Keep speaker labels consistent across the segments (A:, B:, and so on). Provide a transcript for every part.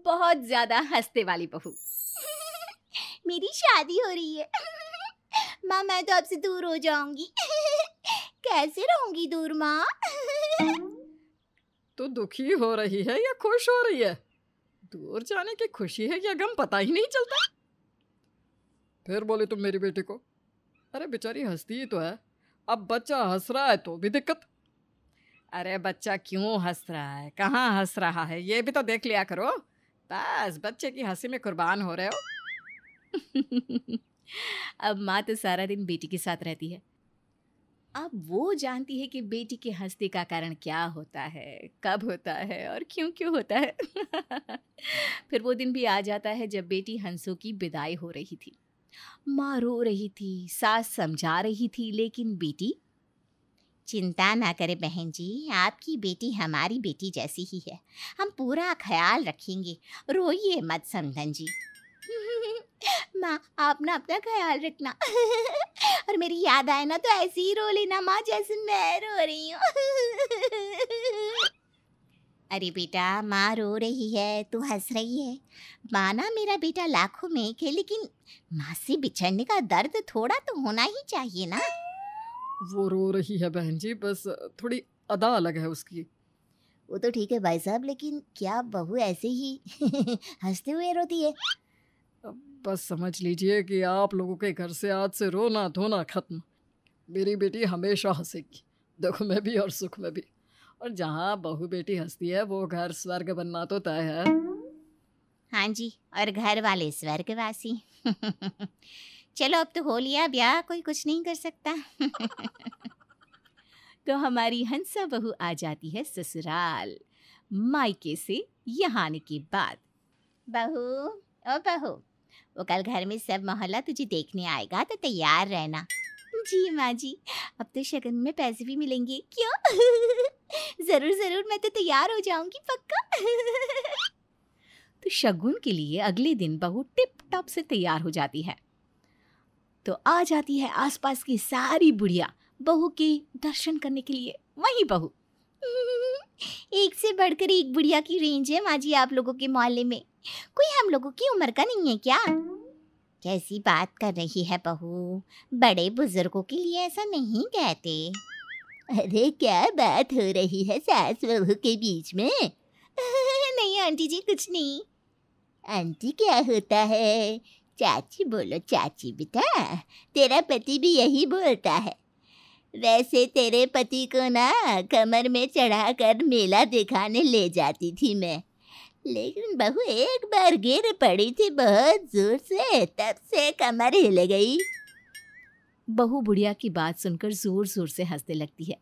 A: बहुत ज्यादा हंसते वाली बहू।
B: मेरी शादी हो रही है। माँ मैं तो आपसे दूर हो जाऊंगी। कैसे रहूंगी दूर माँ?
C: तो दुखी हो रही है या खुश हो रही है? दूर जाने की खुशी है या गम पता ही नहीं चलता। फिर बोले तुम मेरी बेटी को। अरे बेचारी हंसती ही तो है, अब बच्चा हंस रहा है तो भी दिक्कत। अरे बच्चा क्यों हंस रहा है, कहाँ हंस रहा है, ये भी तो देख लिया करो। बस बच्चे की हंसी में कुर्बान हो रहे हो।
A: अब माँ तो सारा दिन बेटी के साथ रहती है। अब वो जानती है कि बेटी के हंसने का कारण क्या होता है, कब होता है और क्यों क्यों होता है। फिर वो दिन भी आ जाता है जब बेटी हंसों की विदाई हो रही थी। माँ रो रही थी, सास समझा रही थी, लेकिन बेटी।
B: चिंता ना करें बहन जी, आपकी बेटी हमारी बेटी जैसी ही है। हम पूरा ख्याल रखेंगे, रोइए मत समधन जी। माँ आप ना अपना ख्याल रखना। और मेरी याद आए ना तो ऐसे ही रो लेना माँ, जैसे मैं रो रही हूँ। अरे बेटा माँ रो रही है, तू हंस रही है। माँ ना मेरा बेटा लाखों में एक है, लेकिन माँ से बिछड़ने का दर्द थोड़ा तो होना ही चाहिए ना।
C: वो रो रही है बहन जी, बस थोड़ी अदा अलग है उसकी।
B: वो तो ठीक है भाई साहब, लेकिन क्या बहू ऐसे ही हंसते हुए रोती है?
C: बस समझ लीजिए कि आप लोगों के घर से आज से रोना धोना खत्म। मेरी बेटी हमेशा हंसेगी, दुख में भी और सुख में भी। और जहाँ बहू बेटी हंसती है वो घर स्वर्ग बनना तो तय है।
B: हाँ जी, और घर वाले स्वर्गवासी। चलो अब तो हो लिया ब्याह, कोई कुछ नहीं कर सकता।
A: तो हमारी हंसा बहू आ जाती है ससुराल, मायके से यहाँ आने के बाद।
B: बहू ओ बहू, वो कल घर में सब मोहल्ला तुझे देखने आएगा तो तैयार रहना। जी माँ जी, अब तो शगन में पैसे भी मिलेंगे। क्यों? जरूर जरूर, मैं तो तैयार हो जाऊंगी पक्का।
A: तो शगुन के लिए अगले दिन बहू टिप टॉप से तैयार हो जाती है। तो आ जाती है आसपास की सारी बुढ़िया बहू के दर्शन करने के लिए। वही बहू,
B: एक से बढ़कर एक बुढ़िया की रेंज है माँ जी आप लोगों के मोहल्ले में। कोई हम लोगों की उम्र का नहीं है क्या? कैसी बात कर रही है बहू, बड़े बुजुर्गों के लिए ऐसा नहीं कहते। अरे क्या बात हो रही है सास बहू के बीच में? नहीं आंटी जी, कुछ नहीं। आंटी क्या होता है? चाची बोलो चाची बेटा, तेरा पति भी यही बोलता है। वैसे तेरे पति को ना कमर में चढ़ाकर मेला दिखाने ले जाती थी मैं, लेकिन बहू एक बार गिर पड़ी थी बहुत जोर से, तब से कमर हिल गई।
A: बहू बुढ़िया की बात सुनकर जोर जोर से हंसने लगती है।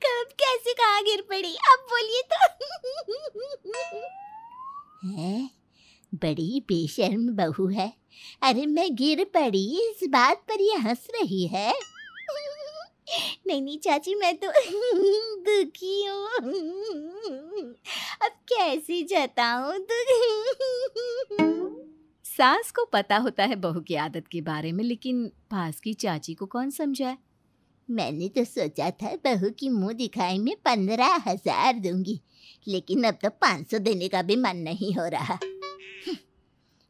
B: कब कैसे कहाँ गिर पड़ी, अब बोलिए तो। है बड़ी बेशर्म बहू है। अरे मैं गिर पड़ी इस बात पर ये हंस रही है। नहीं नहीं चाची, मैं तो दुखी हूँ। अब कैसे जताऊँ दुख।
A: सास को पता होता है बहू की आदत के बारे में, लेकिन पास की चाची को कौन समझाए।
B: मैंने तो सोचा था बहू की मुंह दिखाई में 15,000 दूंगी, लेकिन अब तो 500 देने का भी मन नहीं हो रहा।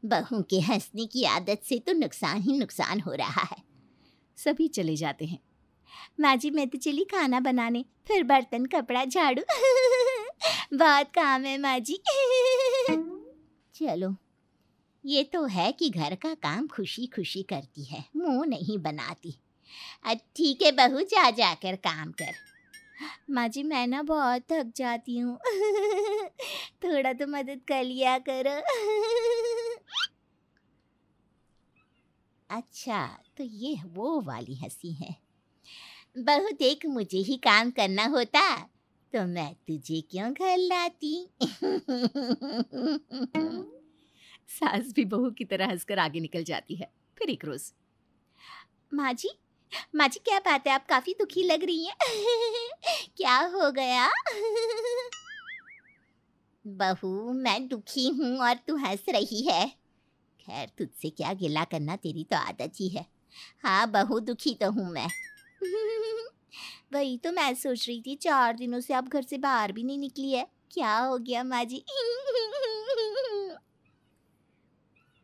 B: बहू के हंसने की आदत से तो नुकसान ही नुकसान हो रहा है।
A: सभी चले जाते हैं।
B: माँ जी मैं तो चली खाना बनाने, फिर बर्तन कपड़ा झाड़ू। बहुत काम है माँ जी। चलो, ये तो है कि घर का काम खुशी खुशी करती है, मुंह नहीं बनाती। ठीक है बहू, जा जाकर काम कर। माँ जी मैं ना बहुत थक जाती हूँ। थोड़ा तो मदद कर लिया करो। अच्छा तो ये वो वाली हंसी है। बहू देख, मुझे ही काम करना होता तो मैं तुझे क्यों घर लाती।
A: सास भी बहू की तरह हंसकर आगे निकल जाती है। फिर एक रोज,
B: माँ जी क्या बात है, आप काफी दुखी लग रही हैं। क्या हो गया? बहू मैं दुखी हूँ और तू हंस रही है। खैर तुझसे क्या गिला करना, तेरी तो आदत ही है। हाँ बहू दुखी तो हूँ मैं। वही तो मैं सोच रही थी, 4 दिनों से आप घर से बाहर भी नहीं निकली है। क्या हो गया माँ जी?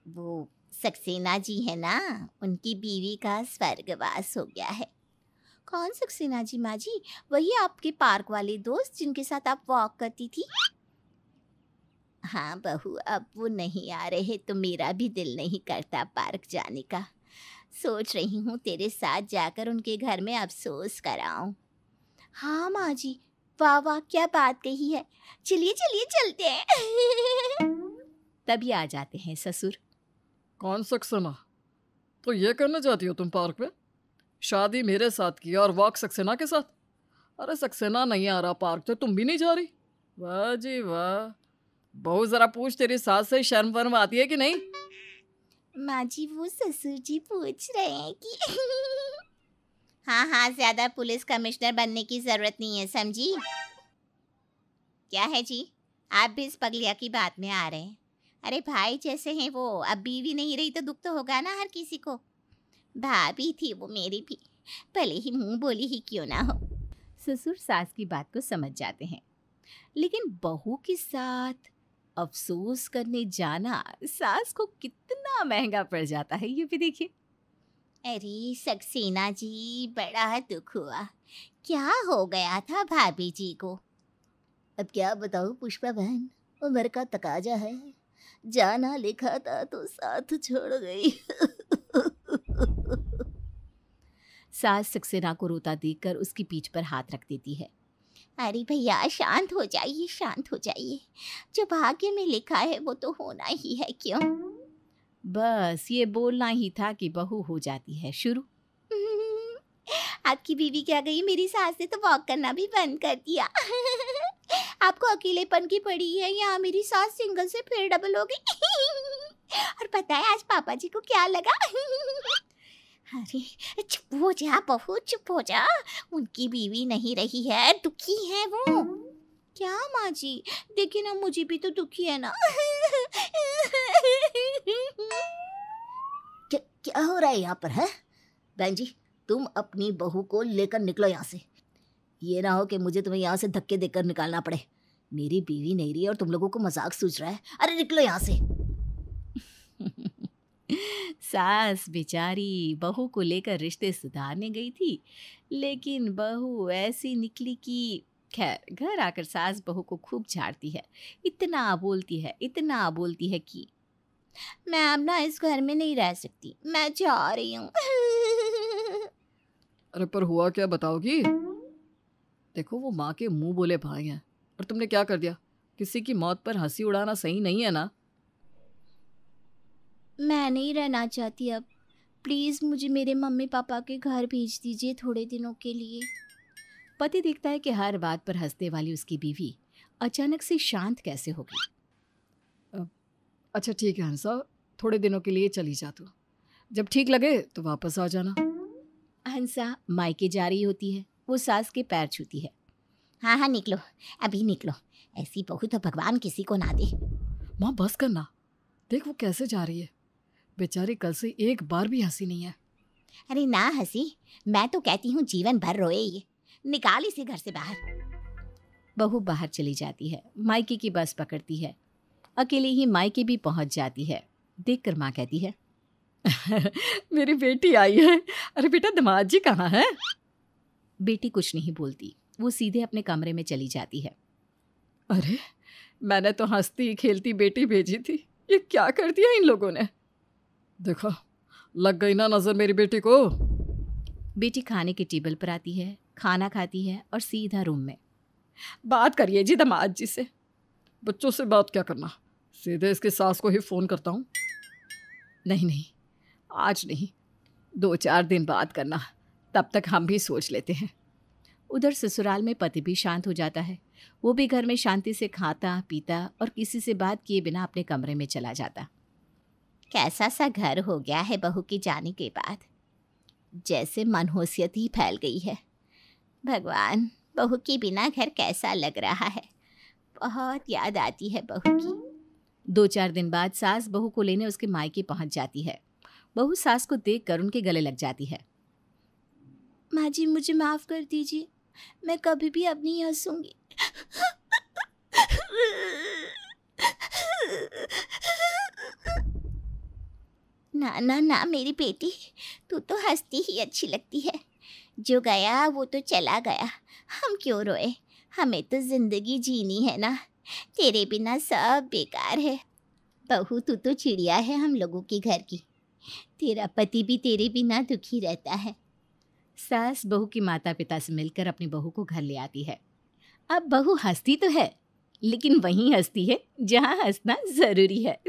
B: वो सक्सेना जी है ना, उनकी बीवी का स्वर्गवास हो गया है। कौन सक्सेना जी माँ जी? वही आपके पार्क वाले दोस्त जिनके साथ आप वॉक करती थी? हाँ बहू, अब वो नहीं आ रहे तो मेरा भी दिल नहीं करता पार्क जाने का। सोच रही हूँ तेरे साथ जाकर उनके घर में अफसोस कराऊं। हाँ माँ जी, वाह वाह, क्या बात कही है। चलिए चलिए चलते हैं।
A: तभी आ जाते हैं ससुर।
C: कौन सक्सेना? तो ये करना चाहती हो तुम पार्क में? शादी मेरे साथ की और वॉक सक्सेना के साथ? अरे सक्सेना नहीं आ रहा पार्क तो तुम भी नहीं जा रही? वाह जी वाह। बहू जरा पूछ, तेरी सास से शर्म वर्म आती है कि नहीं?
B: माँ जी, वो ससुर जी पूछ रहे हैं कि हाँ हाँ, ज्यादा पुलिस कमिश्नर बनने की जरूरत नहीं है, समझी? क्या है जी, आप भी इस पगलिया की बात में आ रहे हैं? अरे भाई जैसे हैं वो, अब बीवी नहीं रही तो दुख तो होगा ना हर किसी को। भाभी थी वो मेरी भी, भले ही मुंह बोली ही क्यों ना हो।
A: ससुर सास की बात को समझ जाते हैं, लेकिन बहू के साथ अफसोस करने जाना सास को कितना महंगा पड़ जाता है, ये भी देखिए।
B: अरे सक्सेना जी, बड़ा दुख हुआ। क्या हो गया था भाभी जी को? अब क्या बताऊं पुष्पा बहन, उम्र का तकाजा है। जाना लिखा था तो साथ छोड़ गई।
A: सास सक्सेना को रोता देखकर उसकी पीठ पर हाथ रख देती है।
B: अरे भैया शांत हो जाइए, शांत हो जाइए। जो भाग्य में लिखा है वो तो होना ही है, क्यों?
A: बस ये बोलना ही था कि बहू हो जाती है शुरू।
B: आपकी बीवी क्या गई, मेरी सास ने तो वॉक करना भी बंद कर दिया। आपको अकेलेपन की पड़ी है, यहाँ मेरी सास सिंगल से फिर डबल हो गई। और पता है आज पापा जी को क्या लगा? अरे चुप हो जा बहू, चुप हो जा। उनकी बीवी नहीं रही है, दुखी है वो। क्या माँ जी, देखिए ना, मुझे भी तो दुखी है ना। क्या हो रहा है यहाँ पर है? बहन जी, तुम अपनी बहू को लेकर निकलो यहाँ से। ये ना हो कि मुझे तुम्हें यहाँ से धक्के देकर निकालना पड़े। मेरी बीवी नहीं रही और तुम लोगों को मजाक सूझ रहा है। अरे निकलो यहाँ से।
A: सास बेचारी बहू को लेकर रिश्ते सुधारने गई थी, लेकिन बहू ऐसी निकली कि खैर घर आकर सास बहू को खूब झाड़ती है। इतना बोलती है कि
B: मैं अब ना इस घर में नहीं रह सकती, मैं जा रही हूँ।
C: अरे पर हुआ क्या बताओगी? देखो वो माँ के मुंह बोले भाई हैं और तुमने क्या कर दिया? किसी की मौत पर हंसी उड़ाना सही नहीं है ना।
B: मैं नहीं रहना चाहती अब। प्लीज़ मुझे मेरे मम्मी पापा के घर भेज दीजिए थोड़े दिनों के लिए।
A: पति देखता है कि हर बात पर हंसने वाली उसकी बीवी अचानक से शांत कैसे हो गई।
C: अच्छा ठीक है हंसा, थोड़े दिनों के लिए चली जा तू। जब ठीक लगे तो वापस आ जाना।
A: हंसा मायके जा रही होती है, वो सास के पैर छूती है।
B: हाँ हाँ निकलो, अभी निकलो। ऐसी बहू तो भगवान किसी को ना दे।
C: माँ बस करना, देख वो कैसे जा रही है। बेचारी कल से एक बार भी हंसी नहीं है।
B: अरे ना हंसी, मैं तो कहती हूँ जीवन भर रोए ये। निकाल इसे घर से बाहर।
A: बहू बाहर चली जाती है, मायके की बस पकड़ती है। अकेले ही मायके भी पहुंच जाती है। देखकर माँ कहती है,
C: मेरी बेटी आई है। अरे बेटा दामाद जी कहाँ है?
A: बेटी कुछ नहीं बोलती, वो सीधे अपने कमरे में चली जाती है।
C: अरे मैंने तो हंसती खेलती बेटी भेजी थी, ये क्या कर दिया इन लोगों ने। देखो लग गई ना नजर मेरी बेटी को।
A: बेटी खाने के टेबल पर आती है, खाना खाती है और सीधा रूम में।
C: बात करिए जी दामाद जी से। बच्चों से बात क्या करना, सीधे इसकी सास को ही फ़ोन करता हूँ। नहीं आज नहीं, 2-4 दिन बाद करना, तब तक हम भी सोच लेते हैं।
A: उधर ससुराल में पति भी शांत हो जाता है। वो भी घर में शांति से खाता पीता और किसी से बात किए बिना अपने कमरे में चला जाता।
B: कैसा सा घर हो गया है बहू के जाने के बाद, जैसे मनहूसियत ही फैल गई है। भगवान, बहू के बिना घर कैसा लग रहा है। बहुत याद आती है बहू की।
A: 2-4 दिन बाद सास बहू को लेने उसके मायके पहुंच जाती है। बहू सास को देखकर उनके गले लग जाती है।
B: माँ जी मुझे माफ़ कर दीजिए, मैं कभी भी अब नहीं हंसूंगी। ना ना ना मेरी बेटी, तू तो हंसती ही अच्छी लगती है। जो गया वो तो चला गया, हम क्यों रोए? हमें तो जिंदगी जीनी है ना। तेरे बिना सब बेकार है। बहू तू तो चिड़िया है हम लोगों के घर की। तेरा पति भी तेरे बिना दुखी रहता है।
A: सास बहू की माता पिता से मिलकर अपनी बहू को घर ले आती है। अब बहू हंसती तो है, लेकिन वहीं हंसती है जहाँ हंसना जरूरी है।